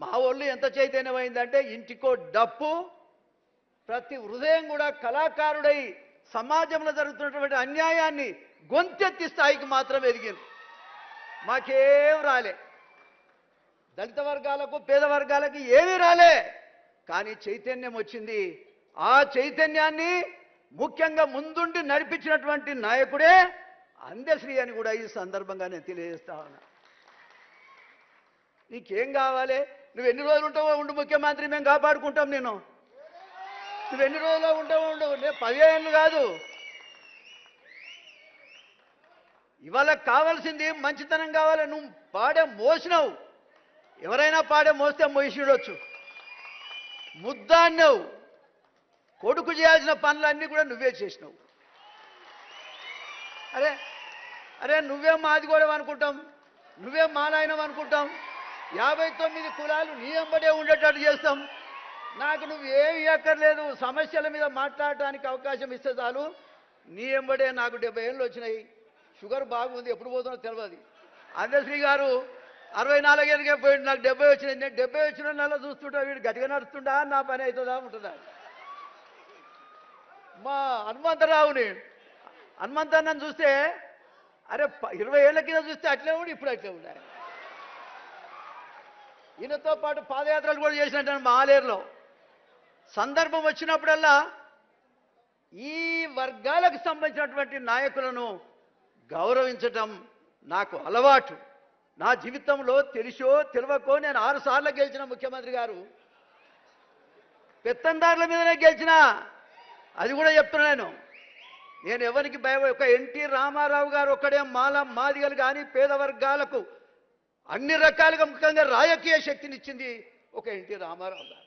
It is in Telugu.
మా ఒళ్ళు ఎంత చైతన్యమైందంటే ఇంటికో డప్పు, ప్రతి హృదయం కూడా కళాకారుడై సమాజంలో జరుగుతున్నటువంటి అన్యాయాన్ని గొంతెత్తి స్థాయికి మాత్రం ఎదిగింది. మాకేం రాలే, దళిత వర్గాలకు పేద వర్గాలకు ఏమీ రాలే, కానీ చైతన్యం వచ్చింది. ఆ చైతన్యాన్ని ముఖ్యంగా ముందుండి నడిపించినటువంటి నాయకుడే అందశ్రీ అని కూడా ఈ సందర్భంగా నేను తెలియజేస్తా ఉన్నా. నీకేం కావాలి? నువ్వు ఎన్ని రోజులు ఉంటావో ఉండు ముఖ్యమంత్రి, మేము కాపాడుకుంటాం నేను. నువ్వు ఎన్ని రోజుల్లో ఉంటావో ఉండు, నేను 15 ఏళ్ళు కాదు. ఇవాళ కావాల్సింది మంచితనం కావాలి. నువ్వు పాడే మోసినావు, ఎవరైనా పాడే మోస్తే మోసిడొచ్చు. ముద్దాన్నావు, కొడుకు చేయాల్సిన పనులన్నీ కూడా నువ్వే చేసినావు. అరే అరే నువ్వేం మాది కూడా అనుకుంటాం, నువ్వేం మా నాయనం అనుకుంటాం. 59 కులాలు నీ వెంబడే ఉండేటట్టు చేస్తాం. నాకు నువ్వేమి ఇవ్వక్కర్లేదు, సమస్యల మీద మాట్లాడటానికి అవకాశం ఇస్తే చాలు. నీ వెంబడే నాకు 70 ఏళ్ళు వచ్చినాయి, షుగర్ బాగుంది, ఎప్పుడు పోతుందో తెలియదు. అందశ్రీ గారు 64 ఏళ్ళకే పోయింది, నాకు 70 వచ్చినాయి. నేను 70 వచ్చిన నెల చూస్తుంటా, వీడు గట్టిగా నడుస్తుండా, నా పని అవుతుందా ఉంటుందా. మా హనుమంతరావుని చూస్తే అరే 20 ఏళ్ల కింద చూస్తే అట్లే ఉండి ఇప్పుడు అట్లే ఉన్నాయి. ఈయనతో పాటు పాదయాత్రలు కూడా చేసినట్టు మాలేరులో. సందర్భం వచ్చినప్పుడల్లా ఈ వర్గాలకు సంబంధించినటువంటి నాయకులను గౌరవించటం నాకు అలవాటు. నా జీవితంలో తెలిసో తెలియకో నేను 6 సార్లు గెలిచిన ముఖ్యమంత్రి గారు. పెత్తందారుల మీదనే గెలిచిన, అది కూడా చెప్తున్నాను. నేను ఎవరికి ఒక ఎన్టీ రామారావు గారు ఒక్కడే మాదిగలు కానీ పేద వర్గాలకు అన్ని రకాలుగా ముఖ్యంగా రాజకీయ శక్తినిచ్చింది ఒక ఎన్టీ రామారావు గారు.